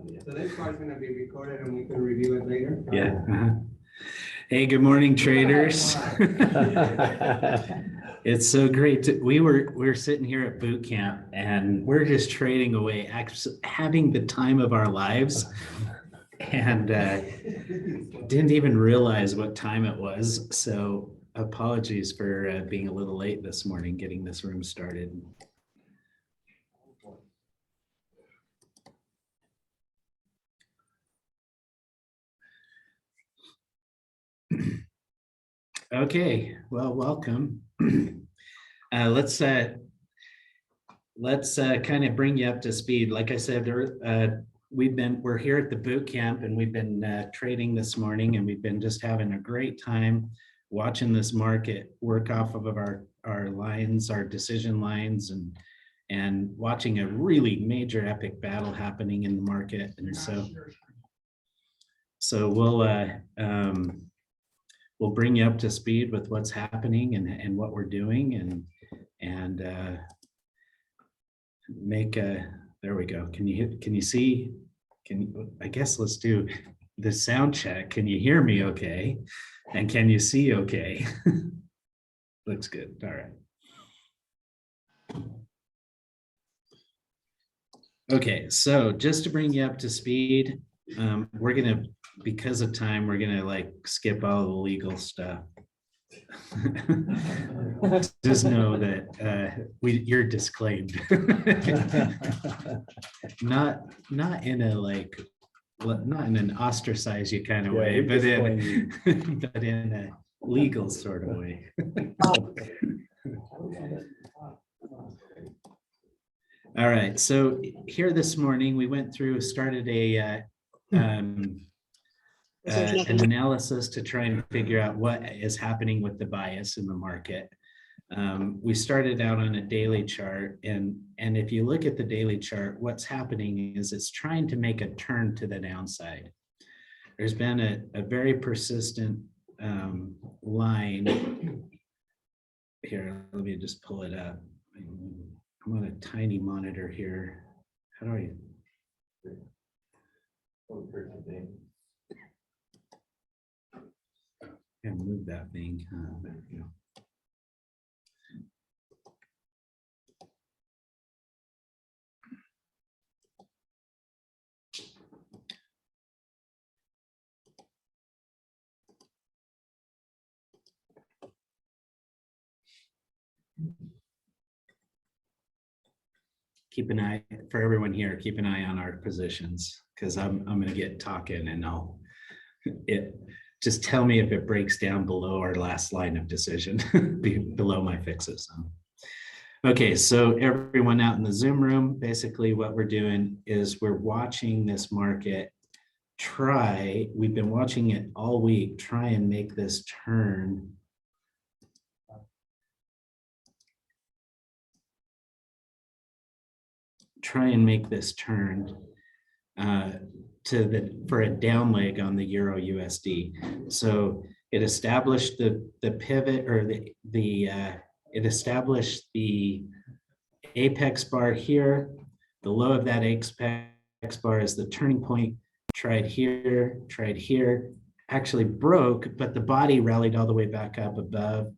So this part's gonna be recorded and we can review it later? Yeah. Hey, good morning, traders. It's so great to, we're sitting here at boot camp and we're just trading away, having the time of our lives. And didn't even realize what time it was. So apologies for being a little late this morning, getting this room started. Okay, well, welcome. Let's kind of bring you up to speed. Like I said, we're here at the boot camp and we've been trading this morning, and we've been just having a great time watching this market work off of our lines, our decision lines, and watching a really major epic battle happening in the market. And so we'll bring you up to speed with what's happening and what we're doing, and make a, there we go. Can you see, I guess let's do the sound check. Can you hear me okay? And can you see okay? Looks good. All right. Okay, so just to bring you up to speed, we're gonna, because of time, we're gonna like skip all the legal stuff. Just know that you're disclaimed. not in a like, not in an ostracize you kind of way, but in a legal sort of way. All right, so here this morning we went through, started an analysis to try and figure out what is happening with the bias in the market. We started out on a daily chart, and if you look at the daily chart, what's happening is it's trying to make a turn to the downside. There's been a very persistent line. Here, let me just pull it up. I'm on a tiny monitor here. How do I? And move that thing. There we go. Keep an eye, for everyone here, keep an eye on our positions, because I'm going to get talking and just tell me if it breaks down below our last line of decision, below my fixes. Okay, so everyone out in the Zoom room, basically what we're doing is we're watching this market we've been watching it all week, try and make this turn. Try and make this turn for a down leg on the Euro USD. So it established the pivot, or it established the apex bar here. The low of that apex bar is the turning point. Tried here, actually broke, but the body rallied all the way back up above.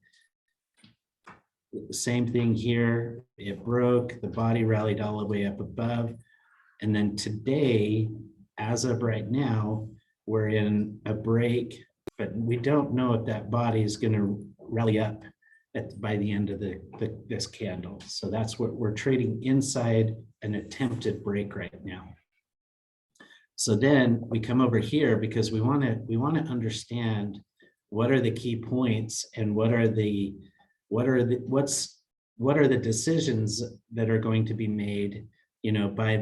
Same thing here, it broke, the body rallied all the way up above. And then today, as of right now, we're in a break, but we don't know if that body is going to rally up by the end of this candle. So that's what we're trading inside an attempted break right now. So then we come over here because we want to understand what are the key points and what are the decisions that are going to be made, by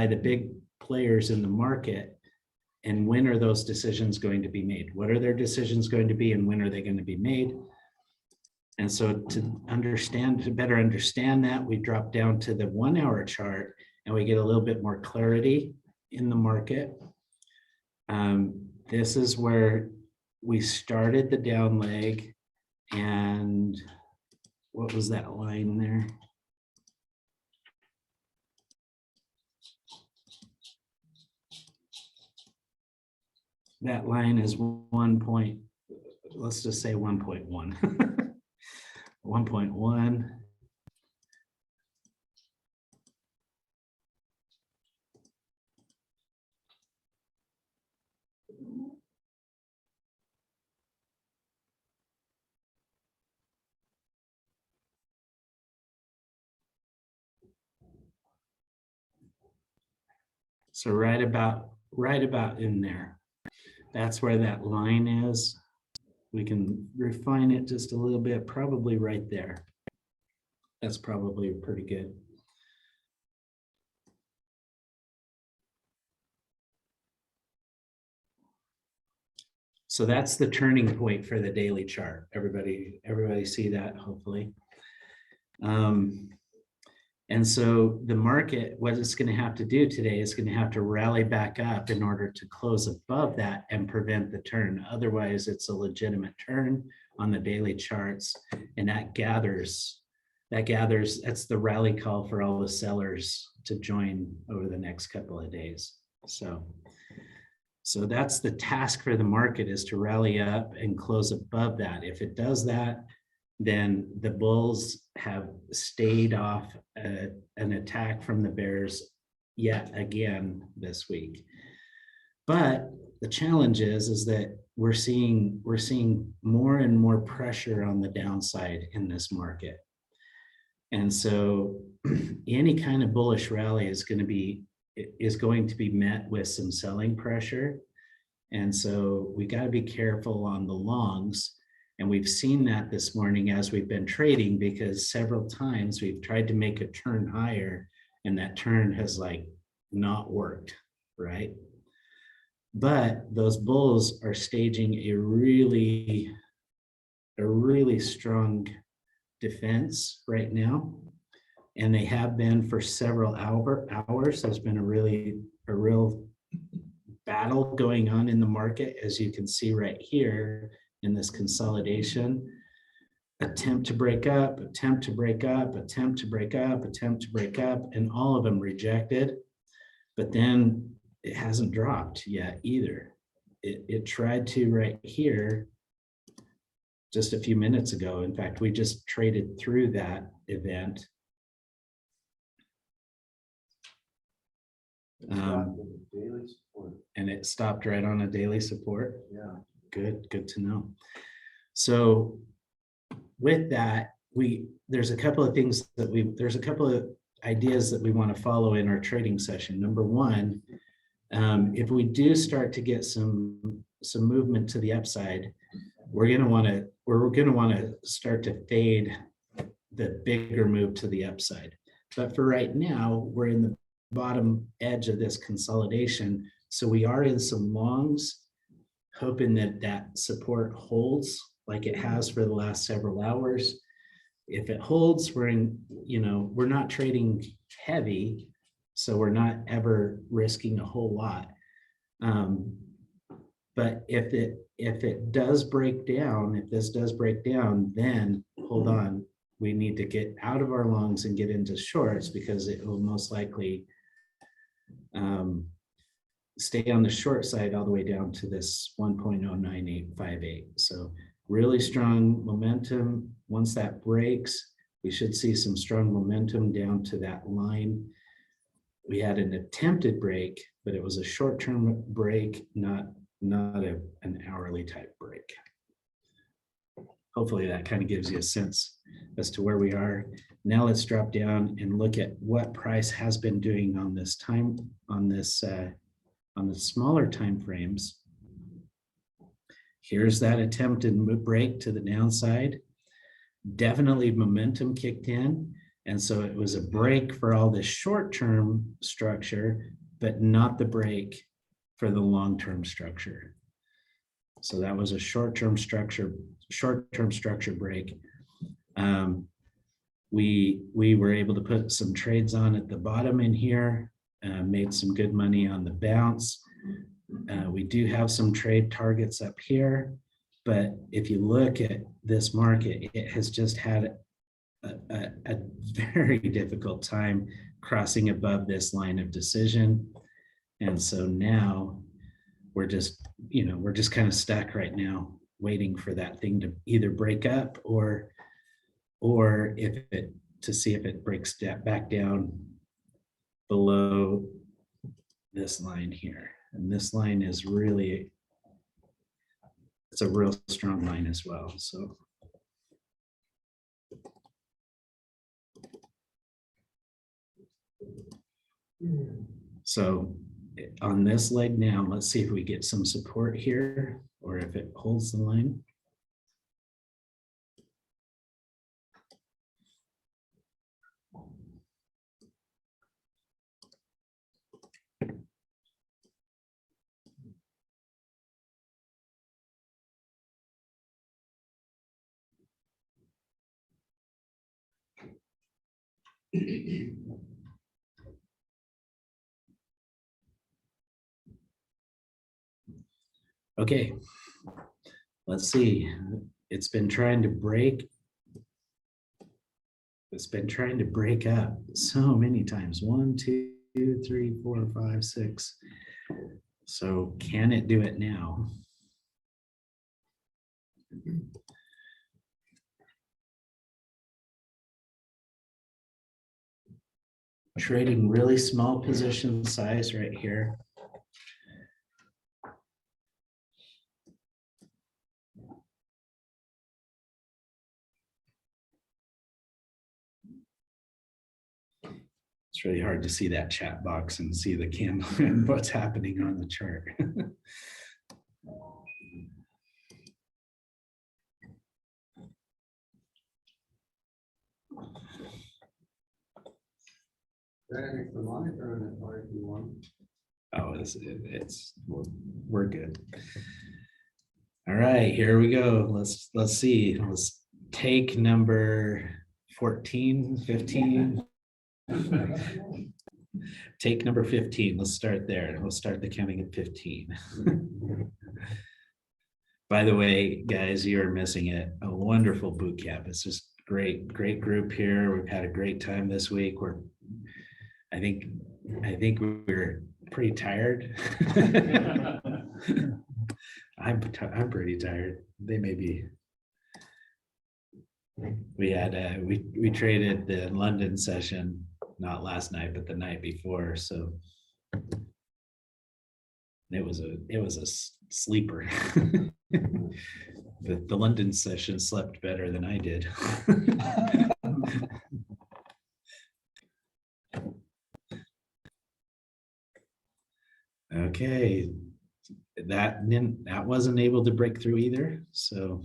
the big players in the market, and when are those decisions going to be made? What are their decisions going to be, and when are they going to be made? And so to better understand that, we drop down to the 1 hour chart and we get a little bit more clarity in the market. This is where we started the down leg, and what was that line there? that line is 1 point, let's just say 1.1. 1.1. So right about in there. That's where that line is. We can refine it just a little bit, probably right there. That's probably pretty good. So that's the turning point for the daily chart. Everybody see that, hopefully. And so the market, what it's going to have to do today is going to have to rally back up in order to close above that and prevent the turn. Otherwise, it's a legitimate turn on the daily charts, and that's the rally call for all the sellers to join over the next couple of days. So that's the task for the market, is to rally up and close above that. If it does that, then the bulls have stayed off an attack from the bears yet again this week. But the challenge is that we're seeing more and more pressure on the downside in this market. And so any kind of bullish rally is going to be met with some selling pressure. And so we got to be careful on the longs. And we've seen that this morning as we've been trading, because several times we've tried to make a turn higher and that turn has not worked, right? But those bulls are staging a really strong defense right now. And they have been for several hours. There's been a real battle going on in the market, as you can see right here in this consolidation. Attempt to break up, attempt to break up, attempt to break up, attempt to break up, and all of them rejected. But then it hasn't dropped yet either. It tried to right here just a few minutes ago. In fact, we just traded through that event. And it stopped right on a daily support. Yeah. Good to know. So with that, there's a couple of ideas that we want to follow in our trading session. Number one, if we do start to get some movement to the upside, we're going to want to start to fade the bigger move to the upside. But for right now, we're in the bottom edge of this consolidation. So we are in some longs, hoping that support holds like it has for the last several hours. If it holds, we're not trading heavy, so we're not ever risking a whole lot. But if it does break down, if this does break down, then hold on, we need to get out of our longs and get into shorts, because it will most likely stay on the short side all the way down to this 1.09858. So really strong momentum. Once that breaks, we should see some strong momentum down to that line. We had an attempted break, but it was a short-term break, not an hourly type break. Hopefully that kind of gives you a sense as to where we are. Now let's drop down and look at what price has been doing on this on the smaller time frames. Here's that attempted break to the downside. Definitely momentum kicked in. And so it was a break for all the short-term structure, but not the break for the long-term structure. So that was a short-term structure break. We were able to put some trades on at the bottom in here, made some good money on the bounce. We do have some trade targets up here, but if you look at this market, it has just had a very difficult time crossing above this line of decision. And so now we're just, we're just kind of stuck right now, waiting for that thing to either break up or if it, to see if it breaks back down below this line here. And this line is really, it's a real strong line as well. So on this leg now, let's see if we get some support here or if it holds the line. Okay, let's see. It's been trying to break. It's been trying to break up so many times. 1, 2, 3, 4, 5, 6. So can it do it now? Trading really small position size right here. It's really hard to see that chat box and see the candle and what's happening on the chart. An extra monitor on it, or if you want. Oh, we're good. All right, here we go. Let's see. Let's take number 14, 15. Take number 15. Let's start there. We'll start the counting at 15. By the way, guys, you are missing it. A wonderful boot camp. It's just great group here. We've had a great time this week. I think we're pretty tired. I'm pretty tired. They may be. We had we traded the London session, not last night, but the night before. So it was a sleeper. The London session slept better than I did. Okay, that wasn't able to break through either. So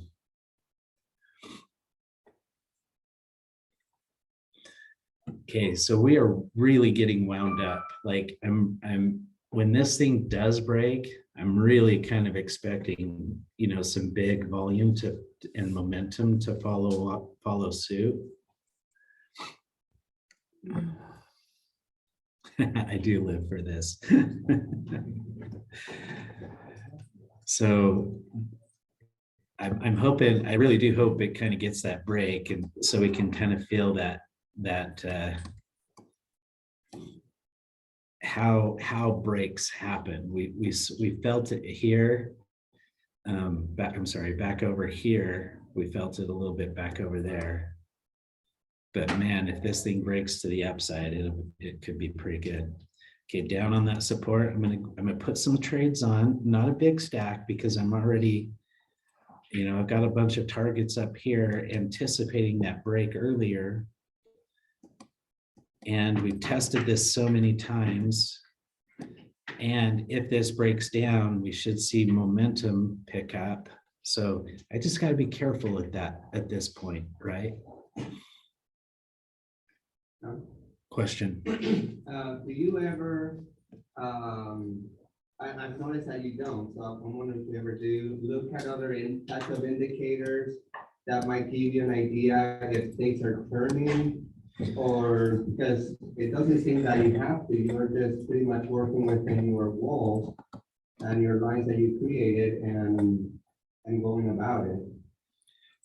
okay, so we are really getting wound up. Like when this thing does break, I'm really kind of expecting, some big volume and momentum to follow suit. I do live for this. So I'm hoping, I really do hope it kind of gets that break, and so we can kind of feel that how breaks happen. We felt it here. Back over here. We felt it a little bit back over there. But man, if this thing breaks to the upside, it could be pretty good. Okay, down on that support, I'm gonna put some trades on, not a big stack, because I'm already, I've got a bunch of targets up here anticipating that break earlier. And we've tested this so many times. And if this breaks down, we should see momentum pick up. So I just got to be careful at this point, right? Question. Do you ever, I've noticed that you don't, so I'm wondering if you ever do look at other types of indicators that might give you an idea if things are turning, or because it doesn't seem that you have to, you're just pretty much working within your walls and your lines that you created and going about it.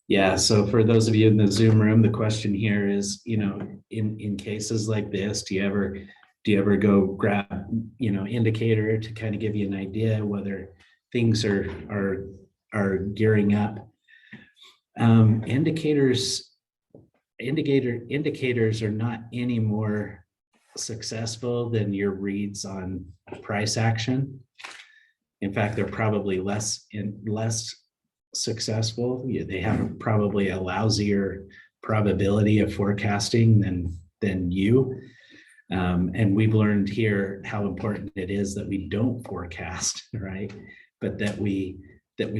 Yeah, so for those of you in the Zoom room, the question here is, in cases like this, do Do you ever go grab, indicator to kind of give you an idea whether things are gearing up? Indicators are not any more successful than your reads on price action. In fact, they're probably less successful. They have probably a lousier probability of forecasting than you. And we've learned here how important it is that we don't forecast, right? But that we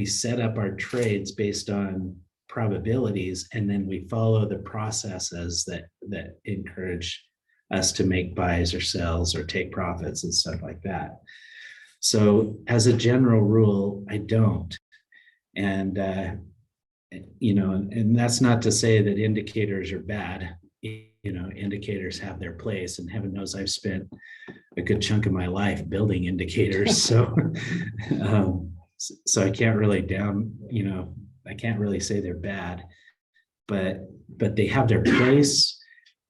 set up our trades based on probabilities, and then we follow the processes that encourage us to make buys or sells or take profits and stuff like that. So as a general rule, I don't. And and that's not to say that indicators are bad. Indicators have their place, and heaven knows I've spent a good chunk of my life building indicators. So so I can't really I can't really say they're bad, but they have their place,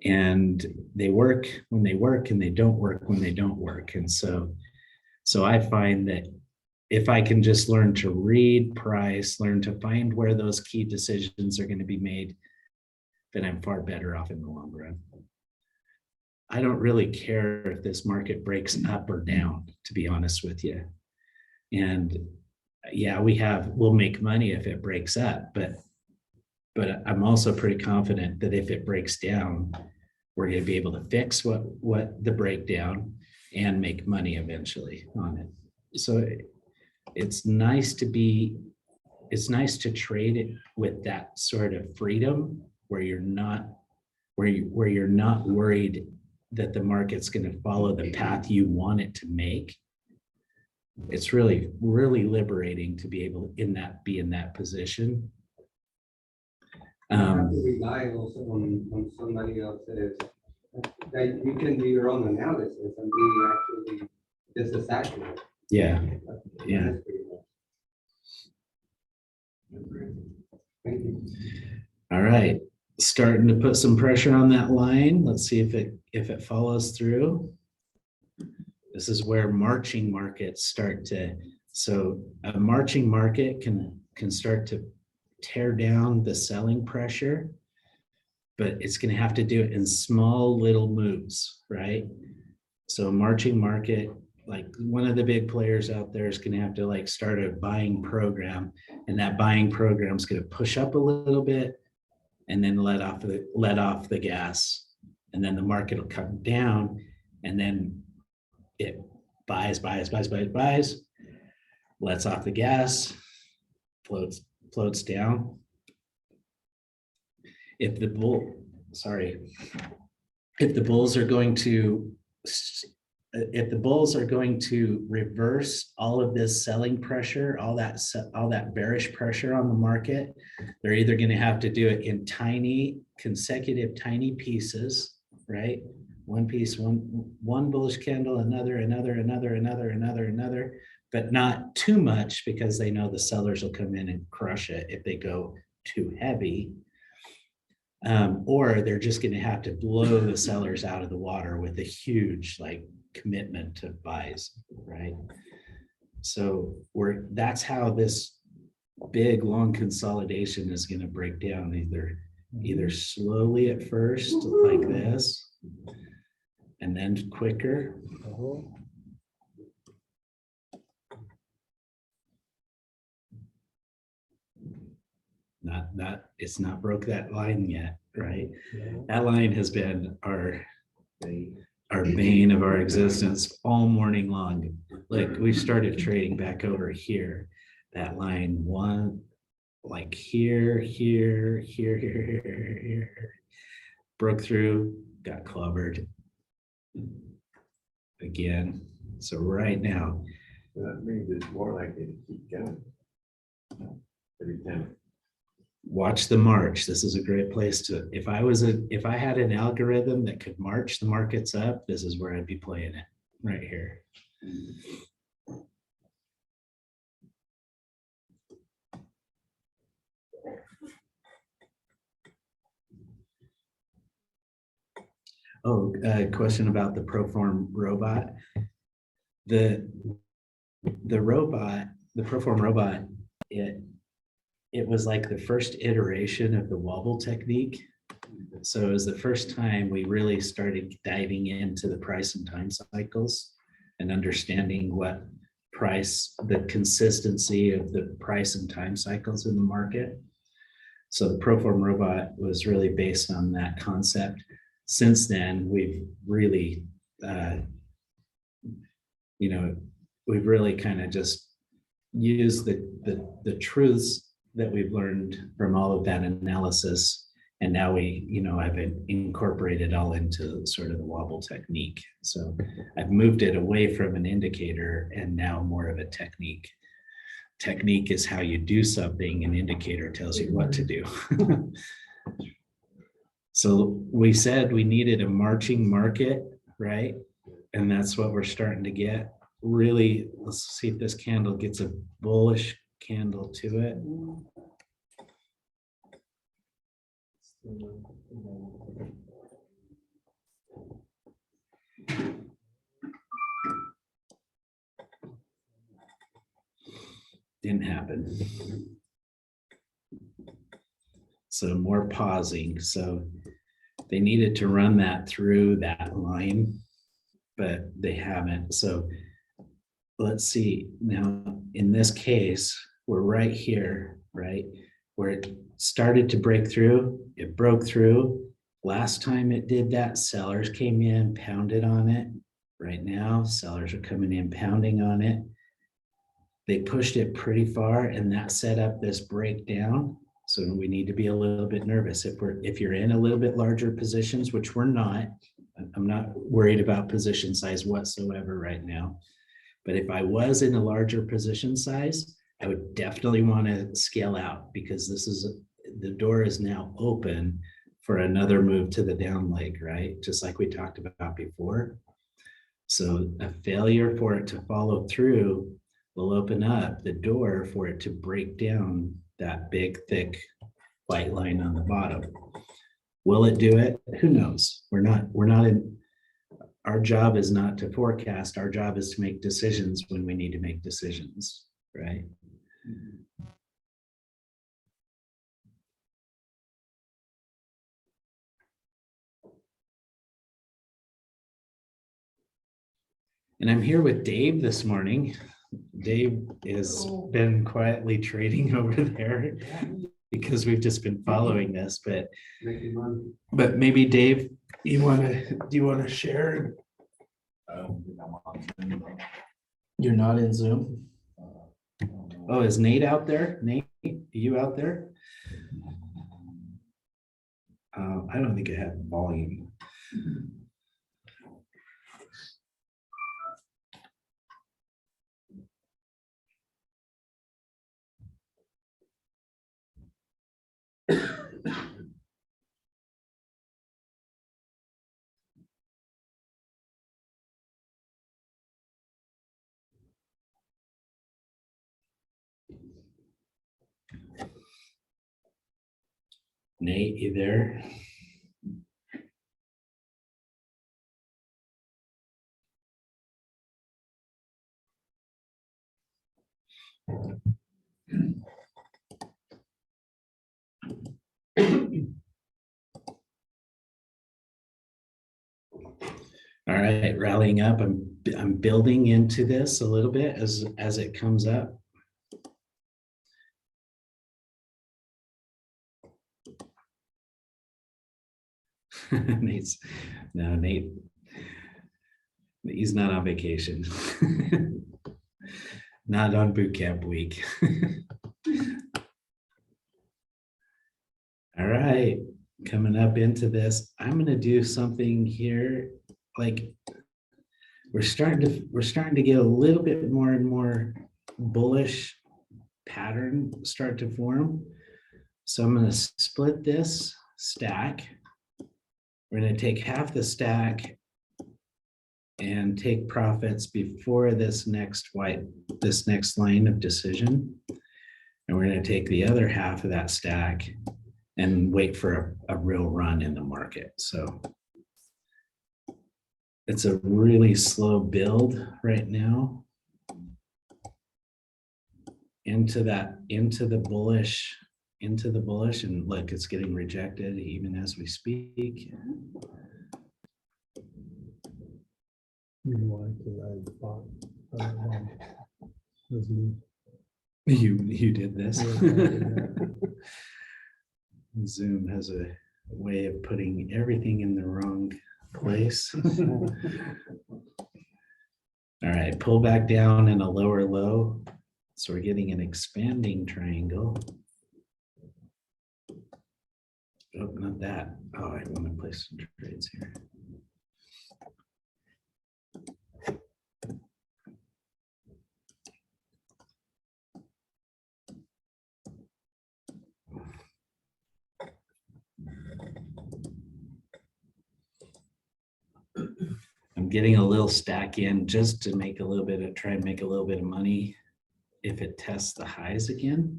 and they work when they work, and they don't work when they don't work. And so I find that if I can just learn to read price, learn to find where those key decisions are going to be made, then I'm far better off in the long run. I don't really care if this market breaks up or down, to be honest with you. And yeah, we'll make money if it breaks up, but I'm also pretty confident that if it breaks down, we're going to be able to fix what the breakdown and make money eventually on it. So it's nice to trade it with that sort of freedom where you're not worried that the market's going to follow the path you want it to make. It's really, really liberating to be able be in that position. You have to rely also on somebody else's, that you can do your own analysis and be actually just as accurate. Yeah. Yeah. Thank you. All right. Starting to put some pressure on that line. Let's see if it follows through. This is where marching markets start to, so a marching market can start to tear down the selling pressure, but it's going to have to do it in small little moves, right? So a marching market, like one of the big players out there is going to have to like start a buying program, and that buying program is going to push up a little bit and then let off the gas, and then the market will come down, and then it buys, lets off the gas, floats down. If the bulls are going to reverse all of this selling pressure, all that bearish pressure on the market, they're either going to have to do it in consecutive tiny pieces, right? One piece, one bullish candle, another, but not too much, because they know the sellers will come in and crush it if they go too heavy. Or they're just going to have to blow the sellers out of the water with a huge commitment to buys, right? So that's how this big long consolidation is going to break down, either slowly at first like this, and then quicker. It's not broke that line yet, right? That line has been our bane of our existence all morning long. Like we started trading back over here, that line one, like here, broke through, got clobbered again. So right now, That means it's more likely to keep going every time. watch the march. This is a great place to, if I had an algorithm that could march the markets up, this is where I'd be playing it, right here. Oh, question about the Proform robot. The robot, the Proform robot, it was like the first iteration of the wobble technique. So it was the first time we really started diving into the price and time cycles and understanding what the consistency of the price and time cycles in the market. So the Proform robot was really based on that concept. Since then, we've really, we've really kind of just used the truths that we've learned from all of that analysis. And now we, I've incorporated all into sort of the wobble technique. So I've moved it away from an indicator and now more of a technique. Technique is how you do something, an indicator tells you what to do. So we said we needed a marching market, right? And that's what we're starting to get. Really, let's see if this candle gets a bullish candle to it. Didn't happen. So more pausing. So they needed to run that through that line, but they haven't. So let's see. Now, in this case, we're right here, right? Where it started to break through. It broke through. Last time it did that, sellers came in, pounded on it. Right now, sellers are coming in, pounding on it. They pushed it pretty far, and that set up this breakdown. So we need to be a little bit nervous. If you're in a little bit larger positions, which we're not, I'm not worried about position size whatsoever right now. But if I was in a larger position size, I would definitely want to scale out, because the door is now open for another move to the down leg, right? Just like we talked about before. So a failure for it to follow through will open up the door for it to break down that big, thick white line on the bottom. Will it do it? Who knows? We're not in, our job is not to forecast. Our job is to make decisions when we need to make decisions, right? And I'm here with Dave this morning. Dave has been quietly trading over there because we've just been following this, but maybe Dave, do you want to share? You're not in Zoom? Oh, is Nate out there? Nate, are you out there? I don't think I have volume. Nate, you there? All right, rallying up. I'm building into this a little bit as it comes up. Nate, he's not on vacation. Not on boot camp week. All right, coming up into this, I'm going to do something here. Like we're starting to get a little bit more and more bullish pattern start to form. So I'm going to split this stack. We're going to take half the stack and take profits before this next line of decision. And we're going to take the other half of that stack and wait for a real run in the market. So It's a really slow build right now. Into the bullish, and look, it's getting rejected even as we speak. You did this. Zoom has a way of putting everything in the wrong place. All right, pull back down in a lower low. So we're getting an expanding triangle. Oh, not that. Oh, I want to place some trades here. I'm getting a little stack in just to make a little bit of, try and make a little bit of money if it tests the highs again.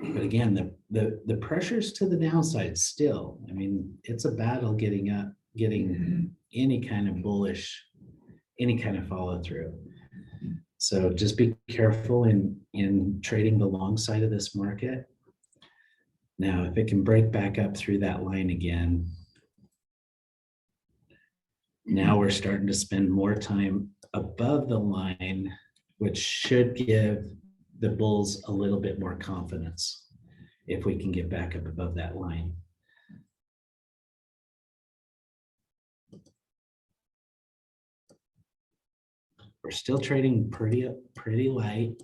But again, the pressures to the downside still, I mean, it's a battle getting up, getting any kind of bullish, any kind of follow through. So just be careful in trading the long side of this market. Now, if it can break back up through that line again, now we're starting to spend more time above the line, which should give the bulls a little bit more confidence if we can get back up above that line. We're still trading pretty light.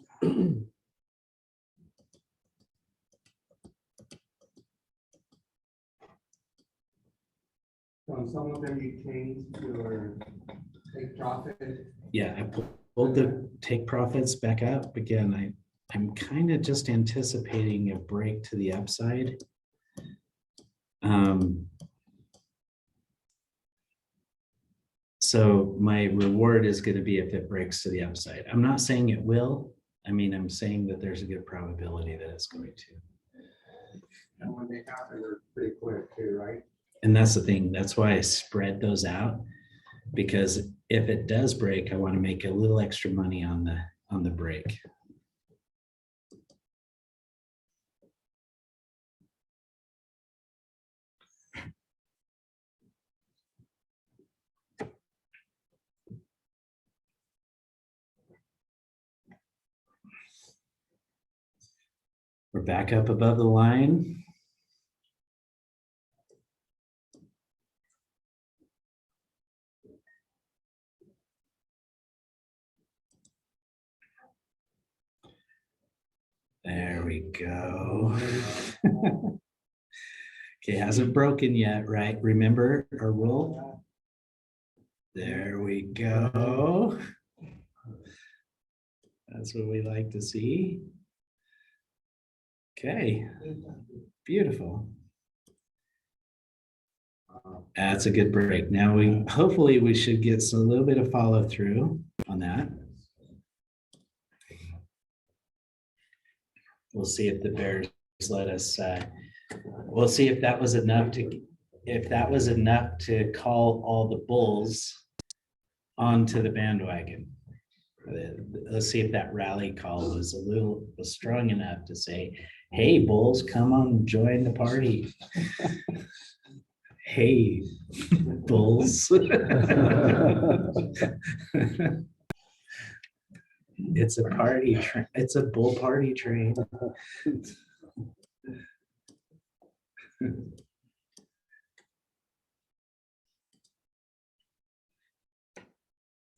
So some of them you changed your take profit. Yeah, I pulled the take profits back up again. I'm kind of just anticipating a break to the upside. So my reward is going to be if it breaks to the upside. I'm not saying it will. I mean, I'm saying that there's a good probability that it's going to. And when they happen, they're pretty quick too, right? And that's the thing. That's why I spread those out, because if it does break, I want to make a little extra money on the break. We're back up above the line. There we go. Okay, hasn't broken yet, right? Remember our rule? There we go. That's what we like to see. Okay, beautiful. That's a good break. Now hopefully we should get a little bit of follow through on that. We'll see if the bears let us. We'll see if that was enough to call all the bulls onto the bandwagon. Let's see if that rally call was strong enough to say, "Hey, bulls, come on, join the party." Hey, bulls. It's a party. It's a bull party train.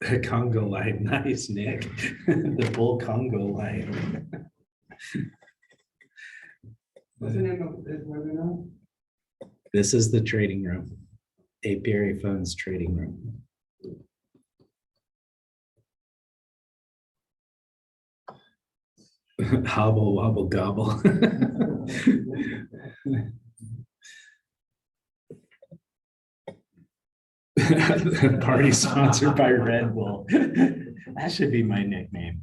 The Congo line, nice, Nick. The bull Congo line. What's the name of this webinar? This is the trading room, Apiary Funds trading room. Hobble, wobble, gobble. Party sponsored by Red Bull. That should be my nickname.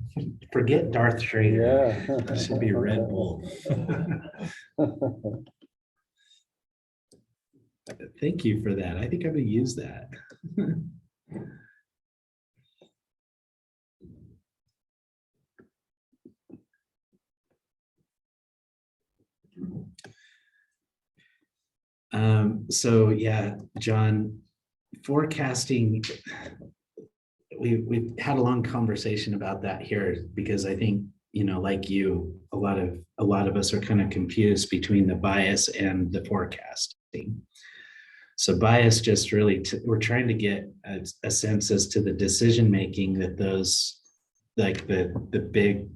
Forget Darth Trader. Yeah. It should be Red Bull. Thank you for that. I think I'm gonna use that. So yeah, John, forecasting, we've had a long conversation about that here because I think, like you, a lot of us are kind of confused between the bias and the forecasting. So bias just really, we're trying to get a sense as to the decision making that those, like the big,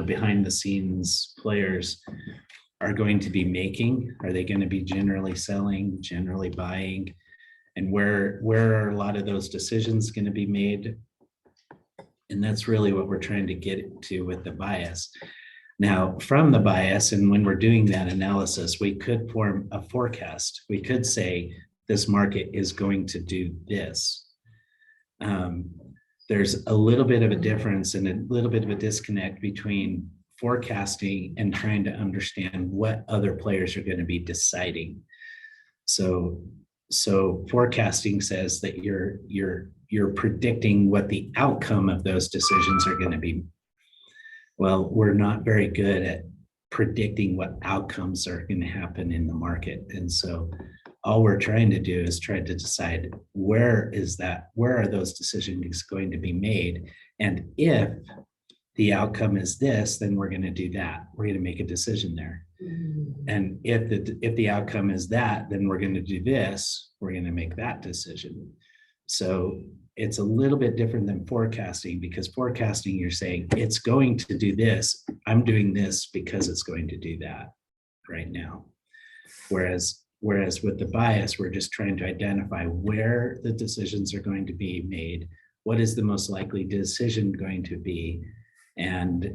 behind the scenes players are going to be making. Are they going to be generally selling, generally buying? And where are a lot of those decisions going to be made? And that's really what we're trying to get to with the bias. Now, from the bias, and when we're doing that analysis, we could form a forecast. We could say this market is going to do this. There's a little bit of a difference and a little bit of a disconnect between forecasting and trying to understand what other players are going to be deciding. So forecasting says that you're predicting what the outcome of those decisions are going to be. Well, we're not very good at predicting what outcomes are going to happen in the market. And so all we're trying to do is try to decide where are those decisions going to be made? And if the outcome is this, then we're going to do that. We're going to make a decision there. And if the outcome is that, then we're going to do this. We're going to make that decision. So it's a little bit different than forecasting, because forecasting, you're saying it's going to do this. I'm doing this because it's going to do that right now. Whereas with the bias, we're just trying to identify where the decisions are going to be made. What is the most likely decision going to be? And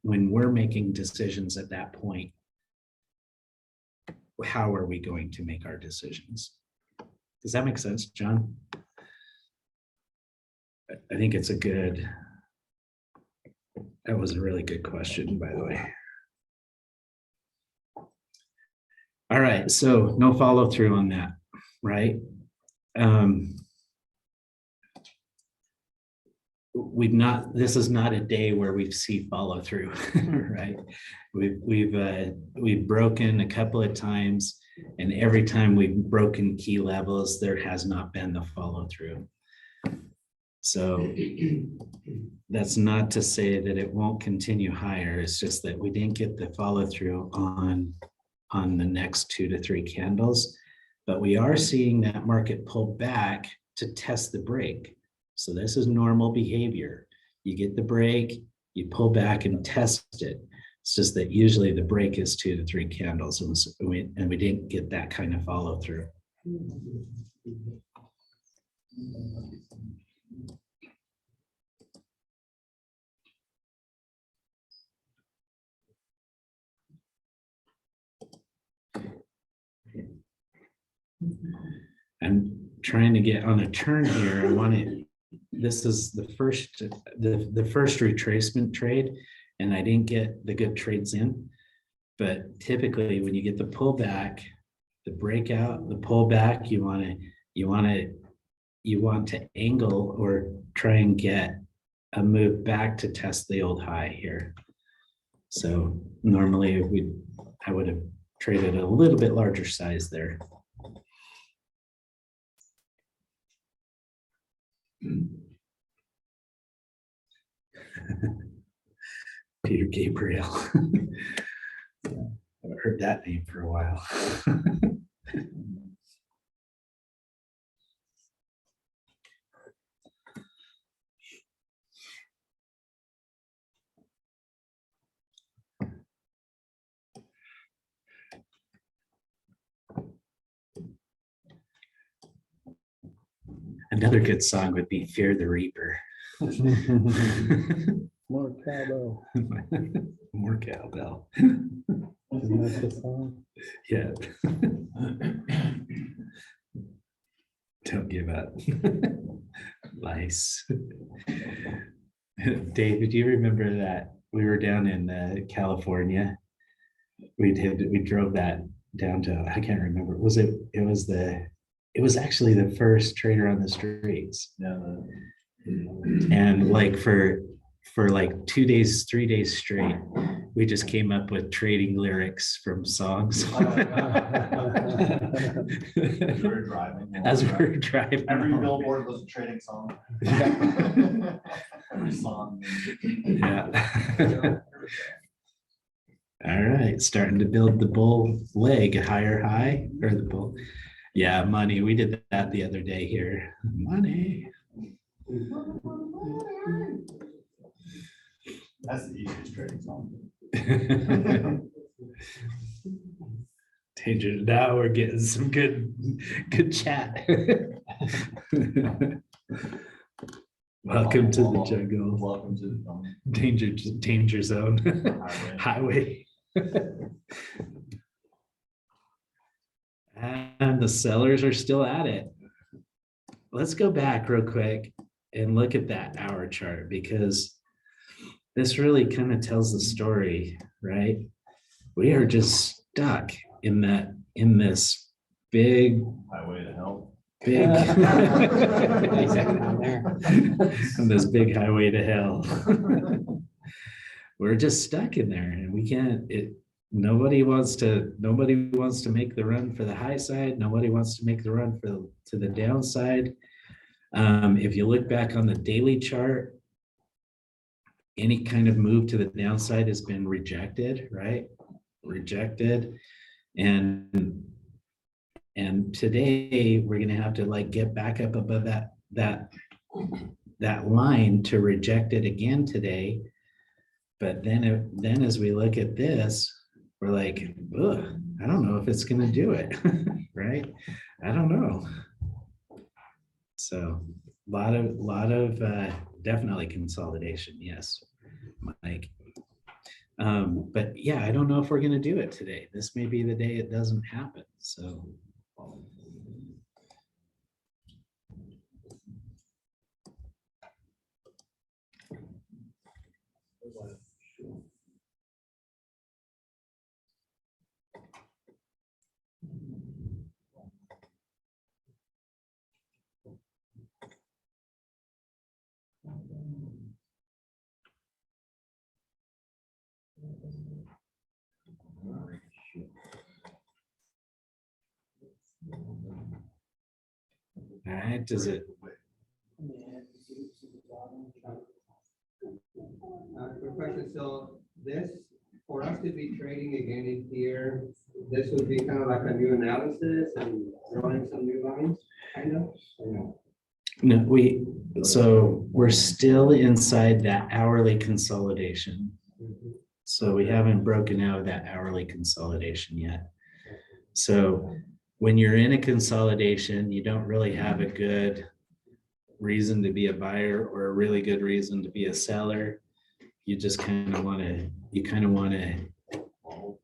when we're making decisions at that point, how are we going to make our decisions? Does that make sense, John? I think it's that was a really good question, by the way. All right, so no follow through on that, right? This is not a day where we see follow through, right? We've broken a couple of times, and every time we've broken key levels, there has not been the follow through. So that's not to say that it won't continue higher. It's just that we didn't get the follow through on the next 2 to 3 candles, but we are seeing that market pull back to test the break. So this is normal behavior. You get the break, you pull back and test it. It's just that usually the break is 2 to 3 candles, and we didn't get that kind of follow through. I'm trying to get on a turn here. This is the first retracement trade, and I didn't get the good trades in. But typically when you get the pullback, the breakout, the pullback, you want to angle or try and get a move back to test the old high here. So normally I would have traded a little bit larger size there. Peter Gabriel. I've heard that name for a while. Another good song would be Fear the Reaper. More cowbell. More cowbell. Isn't that the song? Yeah. Don't give up. Lice. David, do you remember that we were down in California? We drove that down to, I can't remember. It was actually the first trader on the streets. No. And like for like 2 days, 3 days straight, we just came up with trading lyrics from songs. We were driving. As we're driving. Every home. billboard was a trading song. Every song. Yeah. All right, starting to build the bull leg higher high or the bull. Yeah, money. We did that the other day here. Money. That's the easiest trading song. Danger, now we're getting some good chat. Welcome to the jungle. Welcome to the jungle. Danger zone. Highway. And the sellers are still at it. Let's go back real quick and look at that hour chart, because this really kind of tells the story, right? We are just stuck in this big Highway to hell. in this big highway to hell. We're just stuck in there, and we can't, nobody wants to make the run for the high side. Nobody wants to make the run to the downside. If you look back on the daily chart, any kind of move to the downside has been rejected, right? Rejected. And today we're going to have to like get back up above that line to reject it again today. But then as we look at this, we're like, ugh, I don't know if it's going to do it, right? I don't know. So a lot of definitely consolidation, yes, Mike. But yeah, I don't know if we're going to do it today. This may be the day it doesn't happen. So. All right, does it? Quick question, so this, for us to be trading again in here, this would be kind of like a new analysis and drawing some new lines, kind of? Or no? No, so we're still inside that hourly consolidation. So we haven't broken out of that hourly consolidation yet. So when you're in a consolidation, you don't really have a good reason to be a buyer or a really good reason to be a seller. You just kind of want to,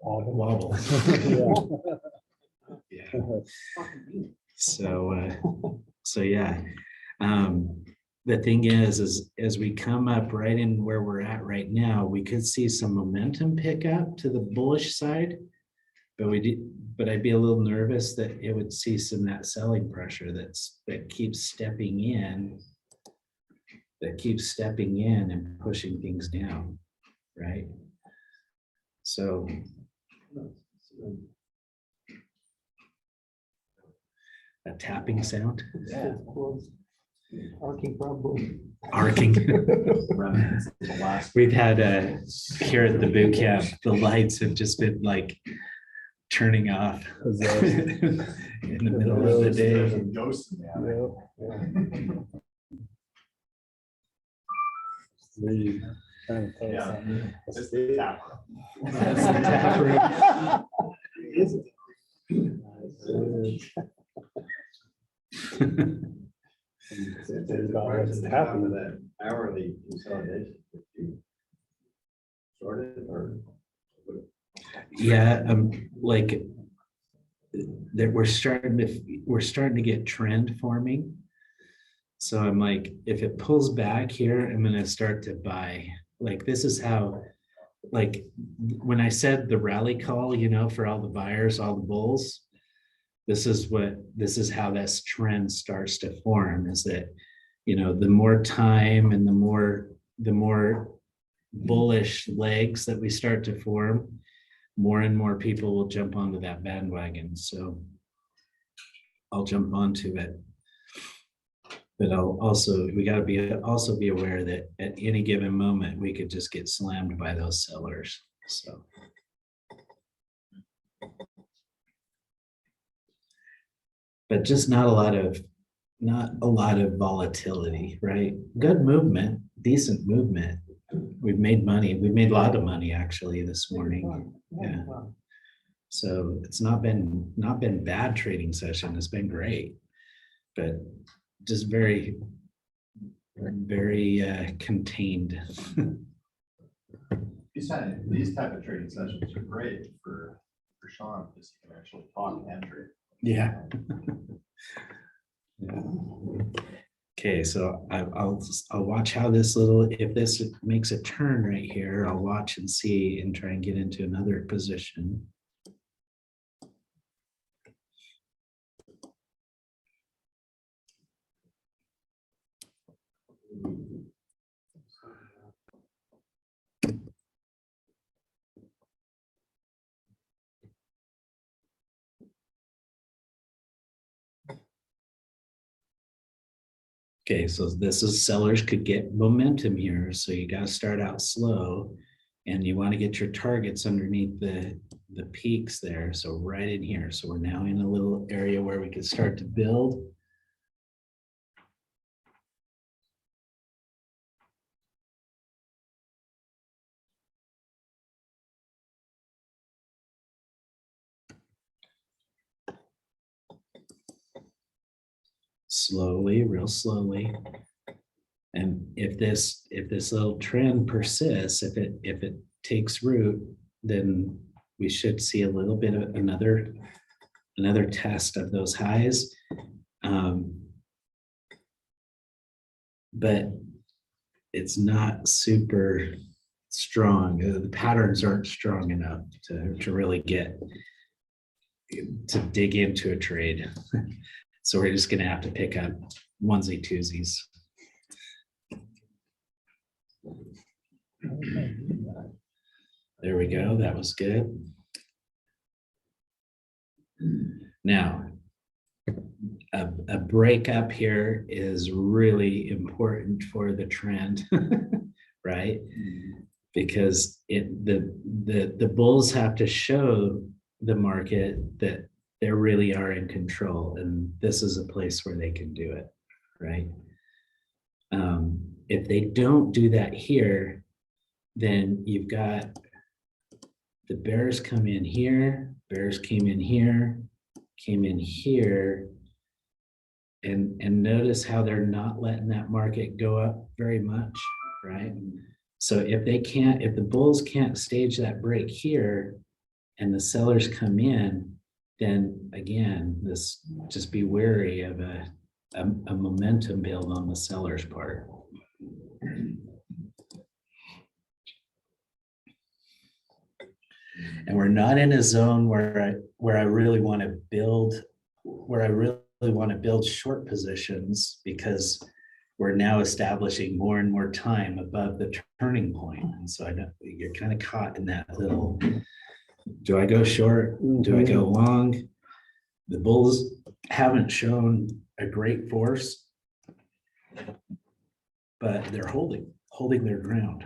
wobble. Yeah. So yeah. The thing is as we come up right in where we're at right now, we could see some momentum pick up to the bullish side, but I'd be a little nervous that it would see some of that selling pressure that keeps stepping in and pushing things down, right? So a tapping sound. Yeah. Arcing probably. Arcing. Remnants of the last. We've had here at the boot camp, the lights have just been like turning off in the middle of the There's a day. ghost in the attic. Yeah. It's the tap room. That's the tap room. There's a price to happen to that hourly consolidation. If you short it or. Yeah, like that we're starting to get trend forming. So I'm like, if it pulls back here, I'm gonna start to buy. Like this is how, like when I said the rally call, for all the buyers, all the bulls, this is how this trend starts to form, is that, the more time and the more bullish legs that we start to form, more and more people will jump onto that bandwagon. So I'll jump onto it. But we gotta be aware that at any given moment, we could just get slammed by those sellers, so. But just not a lot of volatility, right? Good movement, decent movement. We've made money. We've made a lot of money actually this morning. Yeah. So it's not been bad trading session. It's been great, but just very contained. These type of trading sessions are great for Sean, because he can actually talk and trade. Yeah. Yeah. Okay, so I'll watch how if this makes a turn right here, I'll watch and see and try and get into another position. Okay, so this is sellers could get momentum here. So you got to start out slow and you want to get your targets underneath the peaks there. So right in here. So we're now in a little area where we can start to build. Slowly, real slowly. And if this little trend persists, if it takes root, then we should see a little bit of another test of those highs. But it's not super strong. The patterns aren't strong enough to really get to dig into a trade. So we're just going to have to pick up onesie twosies. There we go. That was good. Now, a break up here is really important for the trend, right? Because the bulls have to show the market that they really are in control, and this is a place where they can do it, right? If they don't do that here, then you've got the bears come in here, bears came in here, came in here, and notice how they're not letting that market go up very much, right? So if the bulls can't stage that break here and the sellers come in, then again, just be wary of a momentum build on the seller's part. And we're not in a zone where I really want to build, short positions, because we're now establishing more and more time above the turning point. And so I know you're kind of caught in that little, do I go short? Do I go long? The bulls haven't shown a great force, but they're holding their ground.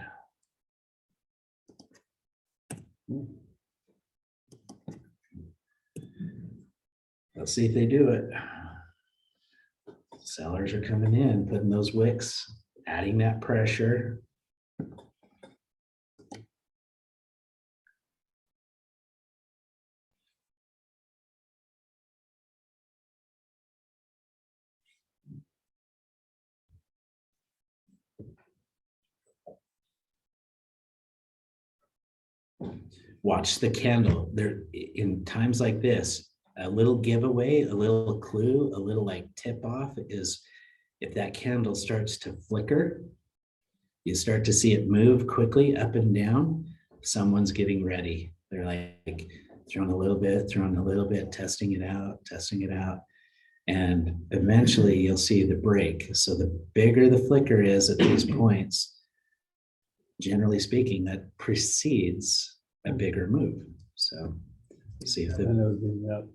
Let's see if they do it. Sellers are coming in, putting those wicks, adding that pressure. Watch the candle. There, in times like this, a little giveaway, a little clue, a little like tip off is if that candle starts to flicker, you start to see it move quickly up and down, someone's getting ready. They're like throwing a little bit, testing it out. And eventually you'll see the break. So the bigger the flicker is at these points, generally speaking, that precedes a bigger move. So see if And it it would be up.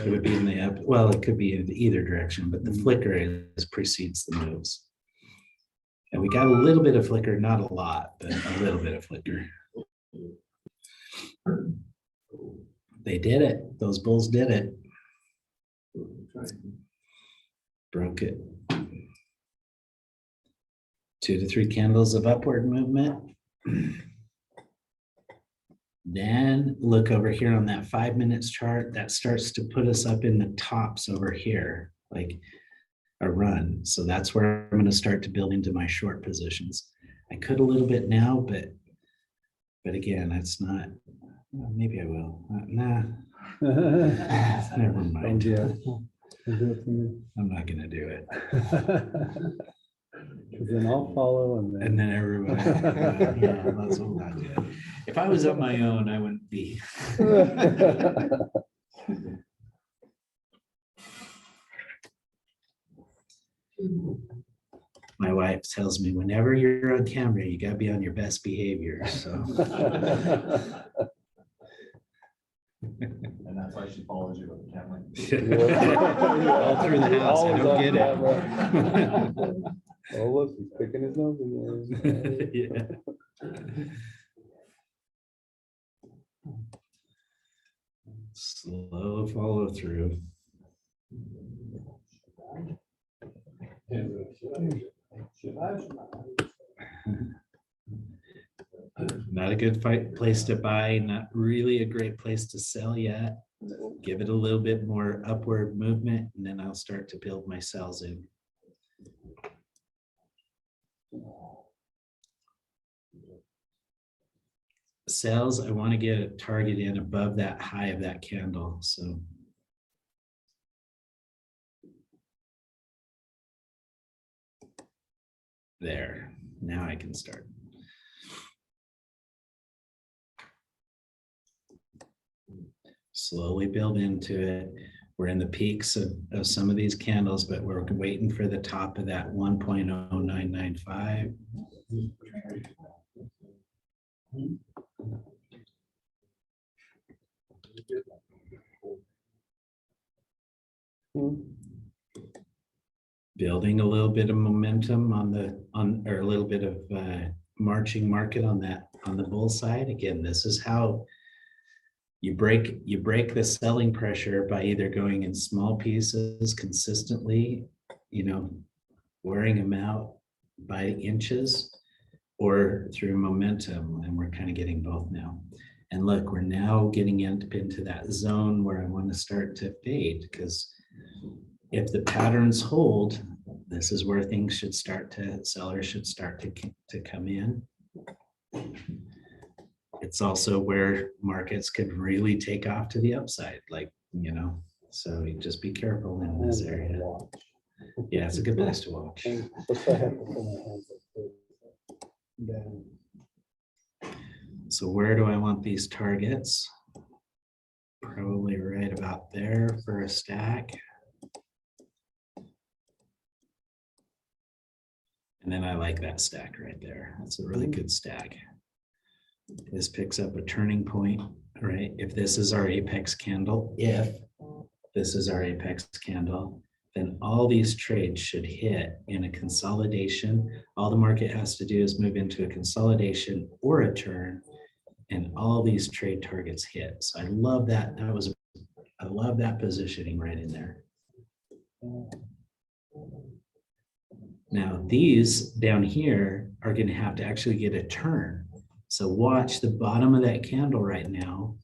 it would be in the up, well, it could be in either direction, but the flicker is precedes the moves. And we got a little bit of flicker, not a lot, but a little bit of flicker. They did it. Those bulls did it. Broke it. 2 to 3 candles of upward movement. Then look over here on that 5 minutes chart. That starts to put us up in the tops over here, like a run. So that's where I'm going to start to build into my short positions. I could a little bit now, but again, that's not. Maybe I will. Nah, never Don't mind. do it. Don't do it to me. I'm not going to do it. 'Cause then I'll follow and And then. then everybody, yeah, let's hope not do it. If I was on my own, I wouldn't be. My wife tells me whenever you're on camera, you gotta be on your best behavior, so. And that's why she follows you with the camera. All through the house, I Always don't on get camera. it. Oh, look, he's picking his nose again. Yeah. Slow follow through. Not a good place to buy, not really a great place to sell yet. Give it a little bit more upward movement, and then I'll start to build my sells in. Sells, I want to get a target in above that high of that candle, so. There, now I can start. Slowly build into it. We're in the peaks of some of these candles, but we're waiting for the top of that 1.0995. Building a little bit of momentum or a little bit of marching market on the bull side. Again, this is how you break the selling pressure by either going in small pieces consistently, wearing them out by inches, or through momentum, and we're kind of getting both now. And look, we're now getting into that zone where I want to start to fade, because if the patterns hold, this is where things should start to, sellers should start to come in. It's also where markets could really take off to the upside, so you just be careful in this area. Yeah, it's a good place to watch. So where do I want these targets? Probably right about there for a stack. And then I like that stack right there. That's a really good stack. This picks up a turning point, right? If this is our apex candle, then all these trades should hit in a consolidation. All the market has to do is move into a consolidation or a turn, and all these trade targets hit. So I love that. I love that positioning right in there. Now these down here are going to have to actually get a turn. So watch the bottom of that candle right now.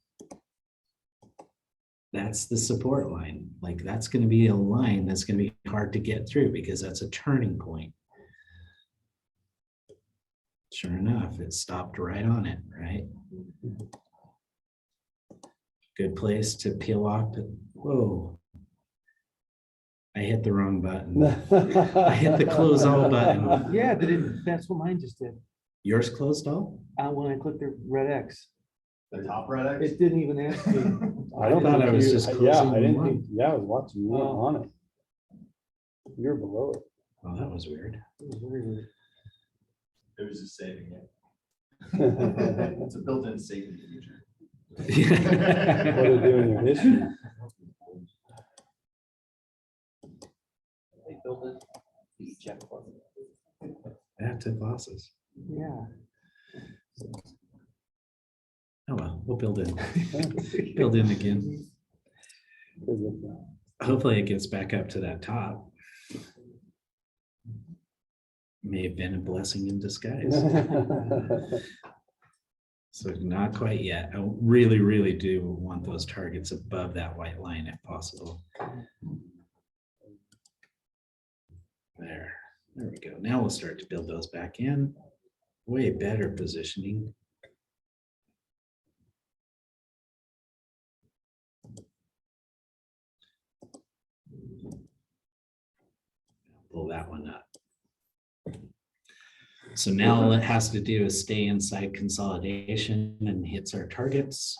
That's the support line. Like, that's going to be a line that's going to be hard to get through, because that's a turning point. Sure enough, it stopped right on it, right? Good place to peel off. Whoa. I hit the wrong button. I hit the close all button. Yeah, that's what mine just did. Yours closed all? When I clicked the red X, The top red X? it didn't even ask me. I don't thought think I was you- just Yeah, closing I didn't one. think, I was watching you weren't Oh. on it. You're below it. Oh, that was weird. It was very weird. It was just saving it. It's a built-in safety feature. What are they doing your history? They built it. You check for it. Yeah, took losses. Yeah. Oh, well, we'll build in, build in again. Hopefully it gets back up to that top. May have been a blessing in disguise. So not quite yet. I really, really do want those targets above that white line if possible. There we go. Now we'll start to build those back in. Way better positioning. Pull that one up. So now all it has to do is stay inside consolidation and hits our targets.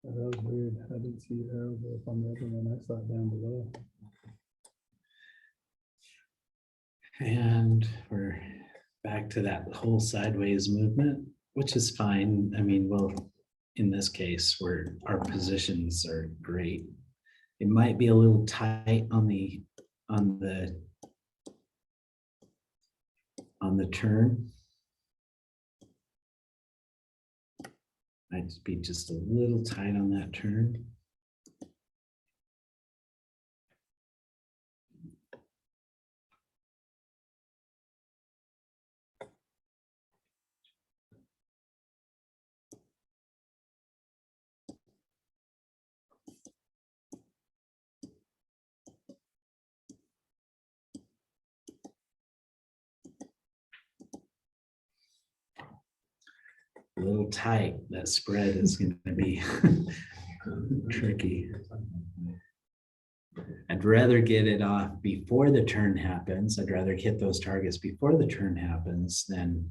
That was weird. I didn't see your arrow go up on the other one. I saw it down below. And we're back to that whole sideways movement, which is fine. I mean, well, in this case, our positions are great. It might be a little tight on the turn. Might be just a little tight on that turn. A little tight. That spread is going to be tricky. I'd rather get it off before the turn happens. I'd rather hit those targets before the turn happens than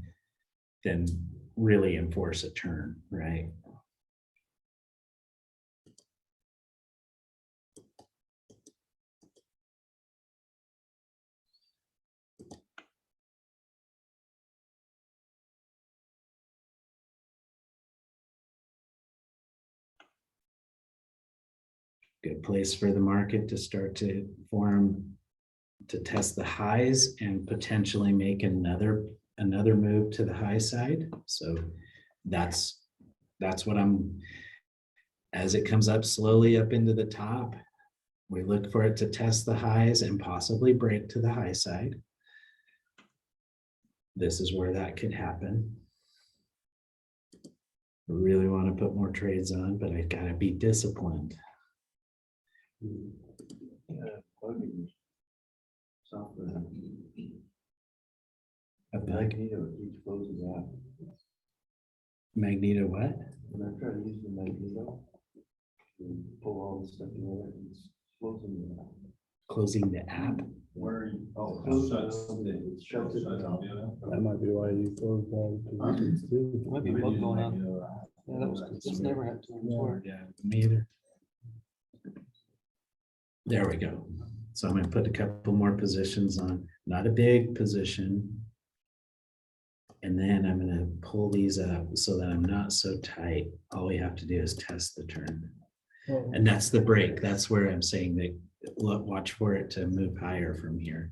really enforce a turn, right? Good place for the market to start to form, to test the highs and potentially make another move to the high side. So that's what I'm, as it comes up slowly up into the top, we look for it to test the highs and possibly break to the high side. This is where that could happen. I really want to put more trades on, but I gotta be disciplined. A bug? Magneto keeps closing out. Magneto what? When I try to use the Magneto to pull all the stuff together, it's closing it out. Closing the app? Where are you? Oh, It shuts it down. That might be why you closed all the positions too. Might be a bug going on. Yeah, that's never happened to me before. Yeah, me either. There we go. So I'm gonna put a couple more positions on, not a big position. And then I'm gonna pull these up so that I'm not so tight. All we have to do is test the turn. And that's the break. That's where I'm saying that, look, watch for it to move higher from here.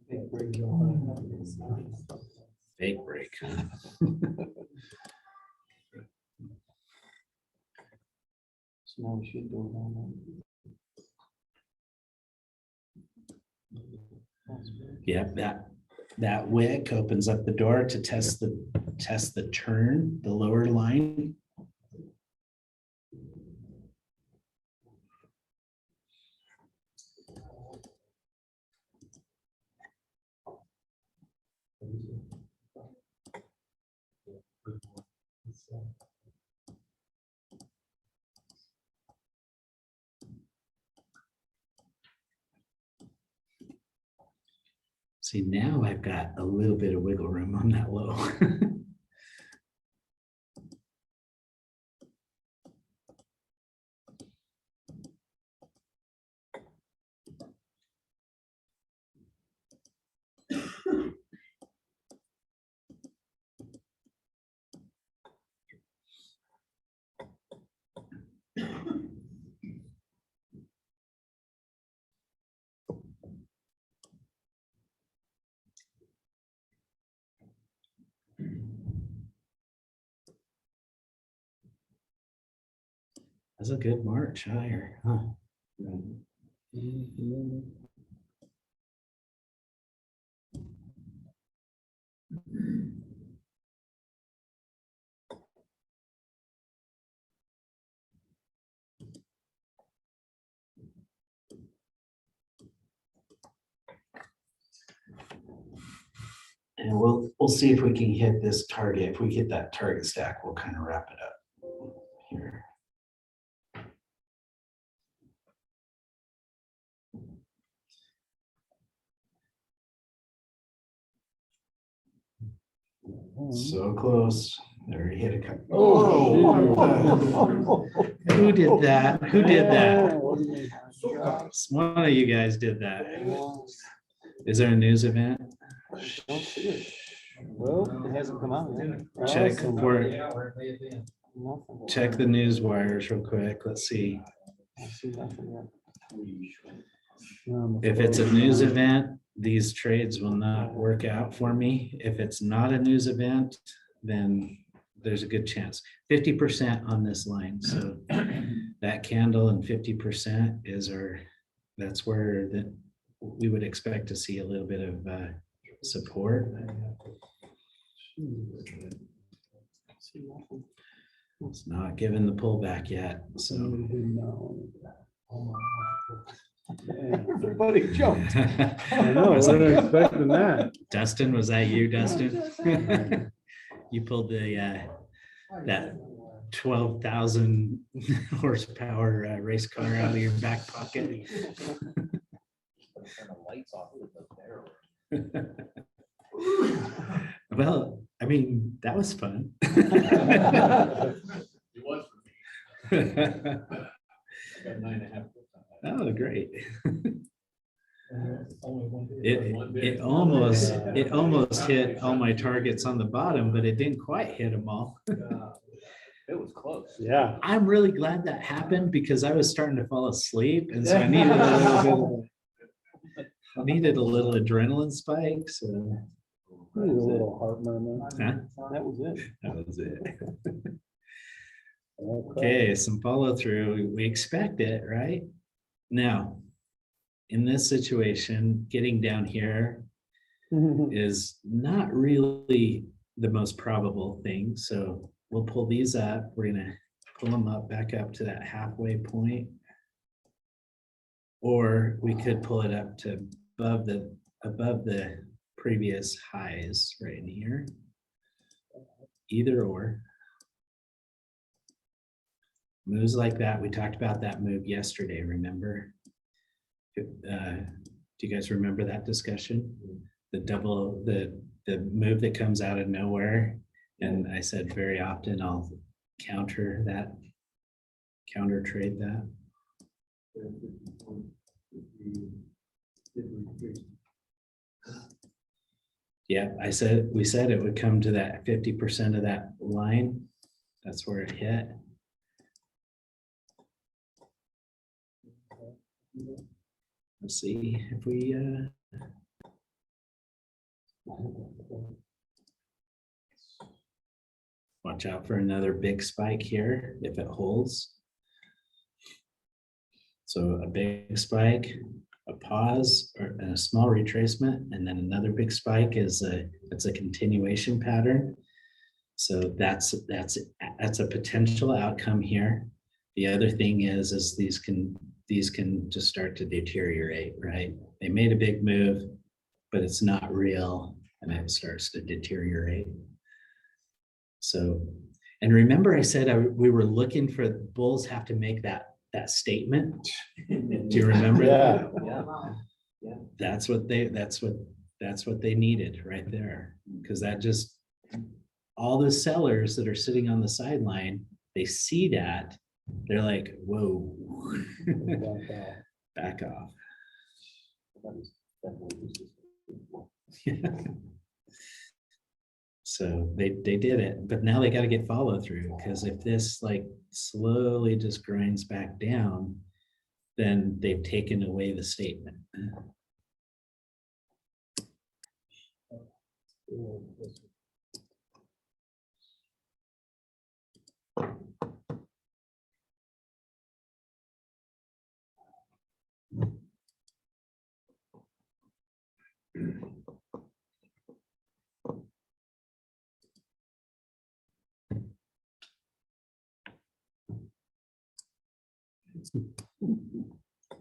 Big break. Fake break. So now we should go down. Yep, that wick opens up the door to test the turn, the lower line. See, now I've got a little bit of wiggle room on that low. That's a good March higher, huh? And we'll see if we can hit this target. If we hit that target stack, we'll kind of wrap it up here. So close. There, he hit a couple. Oh, Who did that? Who did that? One of you guys did that. Is there a news event? Don't see it. Well, it hasn't come out yet. Check Awesome. for, Nothing. check the news wires real quick. Let's see. I see nothing yet. If it's a news event, these trades will not work out for me. If it's not a news event, then there's a good chance. 50% on this line. So that candle and 50% is that's where we would expect to see a little bit of support. See nothing. It's not giving the pullback yet. So Everybody jumped. I know, I wasn't expecting that. Dustin, was that you, Dustin? You pulled that 12,000 horsepower race car out of your back pocket. Well, I mean, that was fun. Oh, great. It almost hit all my targets on the bottom, but it didn't quite hit them all. It was close. Yeah. I'm really glad that happened because I was starting to fall asleep, and so I needed a little adrenaline spike. So A little heart murmur. That was it. that was it. Okay, some follow through. We expect it, right? Now, in this situation, getting down here is not really the most probable thing. So we'll pull these up. We're gonna pull them up back up to that halfway point. Or we could pull it up to above the previous highs right in here. Either or. Moves like that. We talked about that move yesterday, remember? Do you guys remember that discussion? The move that comes out of nowhere. And I said very often I'll counter trade that. Yeah, we said it would come to that 50% of that line. That's where it hit. Let's see if we watch out for another big spike here if it holds. So a big spike, a pause, and a small retracement, and then another big spike is it's a continuation pattern. So that's a potential outcome here. The other thing is these can just start to deteriorate, right? They made a big move, but it's not real, and it starts to deteriorate. So, and remember I said we were looking for bulls have to make that statement. Do you remember Yeah. that? That's what That's what they needed right there, because that just, all the sellers that are sitting on the sideline, they see that, they're like, whoa. Back off. So they did it, but now they got to get follow through, because if this like slowly just grinds back down, then they've taken away the statement.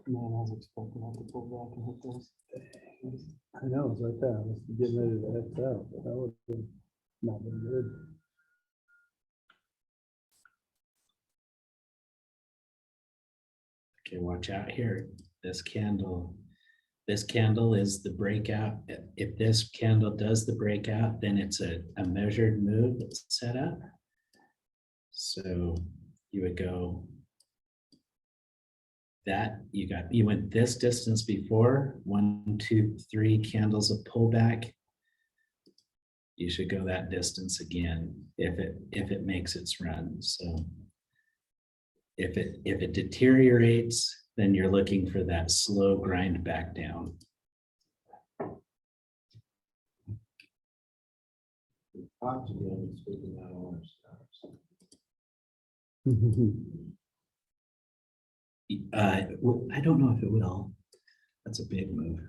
Man, I was expecting that to pull back and hit this. I know, it's like that. I was getting ready to X out, but that would have not been good. Okay, watch out here. This candle is the breakout. If this candle does the breakout, then it's a measured move that's set up. So you would go that you went this distance before, 1, 2, 3 candles of pullback. You should go that distance again if it makes its run. So if it deteriorates, then you're looking for that slow grind back down. Talk to them, speaking out all our stuff. Well, I don't know if it will. That's a big move.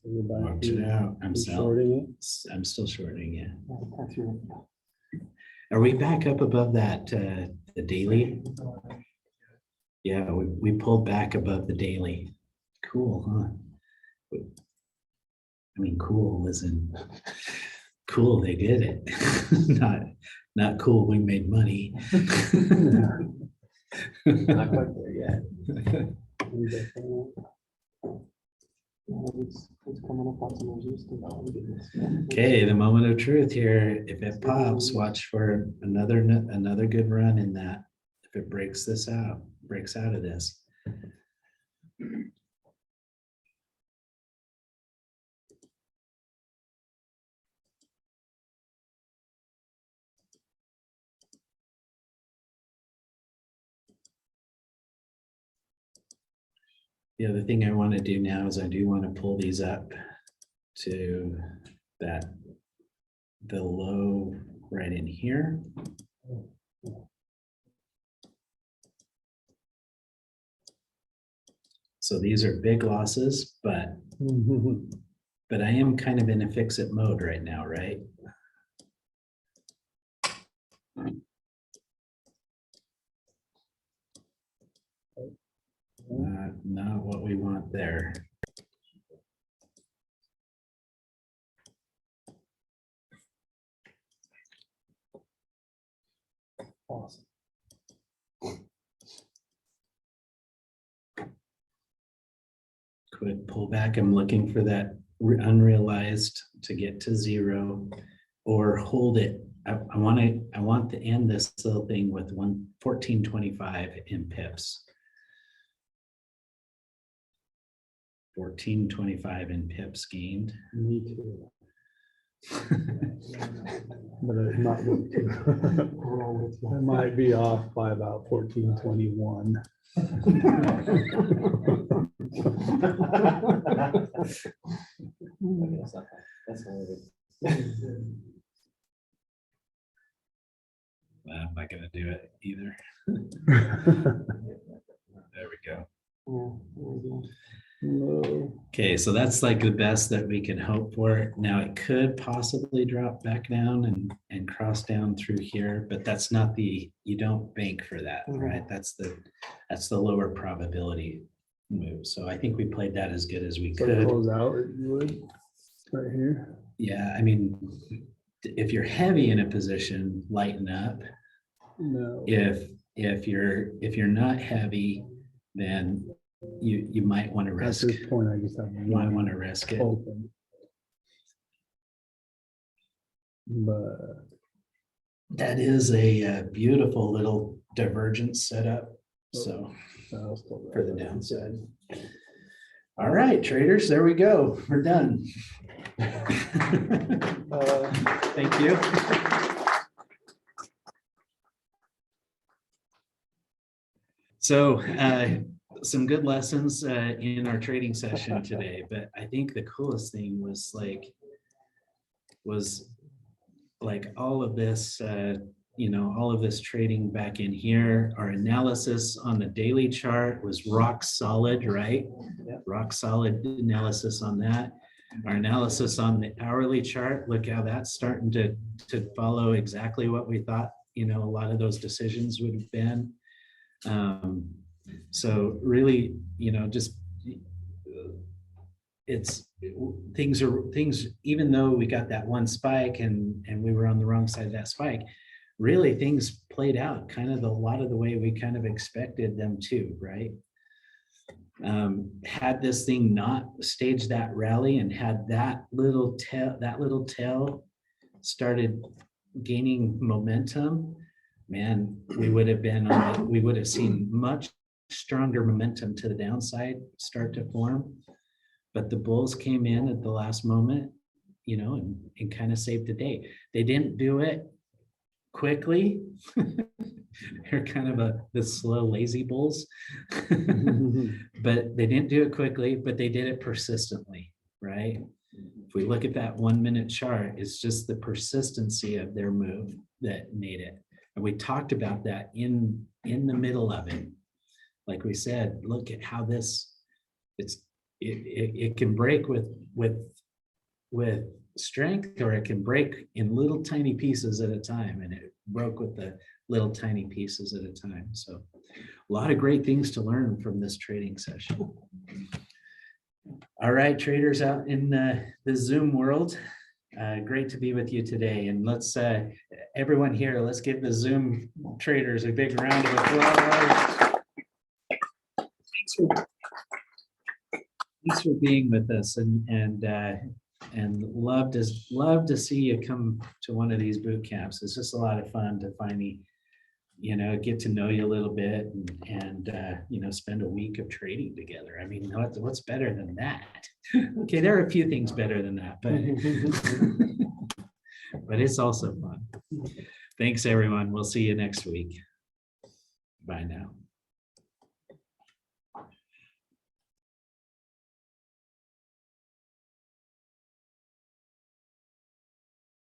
Watch it out. I'm Shorting it. I'm still shorting it. That's your. Are we back up above that, the daily? Yeah, we pulled back above the daily. Cool, huh? I mean, cool as in, cool, they did it. Not cool, we made money. Not quite there yet. It's coming up on some resistance. Okay, the moment of truth here. If it pops, watch for another good run in that. If it breaks out of this. The other thing I want to do now is I do want to pull these up to the low right in here. So these are big losses, but I am kind of in a fix-it mode right now, right? Not what we want there. Awesome. Quick pullback. I'm looking for that unrealized to get to 0 or hold it. I want to end this little thing with 1425 in pips. 1425 in pips gained. Me too. But it's not good too. It might be off by about 1421. I'm not gonna do it either. There we go. No. Okay, so that's like the best that we can hope for. Now it could possibly drop back down and cross down through here, but that's not you don't bank for that, right? That's the lower probability move. So I think we played that as good as we So could. close out, you would, right here. Yeah, I mean, if you're heavy in a position, lighten up. No. If you're not heavy, then you might want to At risk, this point, I just have you might want one to risk it. open. But That is a beautiful little divergence setup. So I'll still. for the downside. All right, traders, there we go. We're done. Thank you. So some good lessons in our trading session today, but I think the coolest thing was all of this, all of this trading back in here. Our analysis on the daily chart was rock solid, right? Yeah. Rock solid analysis on that. Our analysis on the hourly chart, look how that's starting to follow exactly what we thought, a lot of those decisions would have been. So really, just things, even though we got that one spike and we were on the wrong side of that spike, really things played out kind of a lot of the way we kind of expected them to, right? Had this thing not staged that rally and had that little tail started gaining momentum, man, we would have seen much stronger momentum to the downside start to form. But the bulls came in at the last moment, and kind of saved the day. They didn't do it quickly. They're kind of the slow, lazy bulls. But they didn't do it quickly, but they did it persistently, right? If we look at that 1 minute chart, it's just the persistency of their move that made it. And we talked about that in the middle of it. Like we said, look at how it can break with strength, or it can break in little tiny pieces at a time. And it broke with the little tiny pieces at a time. So a lot of great things to learn from this trading session. All right, traders out in the Zoom world, great to be with you today. And let's everyone here, let's give the Zoom traders a big round of applause. Thanks for being with us, and love to see you come to one of these boot camps. It's just a lot of fun to finally, get to know you a little bit and spend a week of trading together. I mean, what's better than that? Okay, there are a few things better than that, but it's also fun. Thanks, everyone. We'll see you next week. Bye now.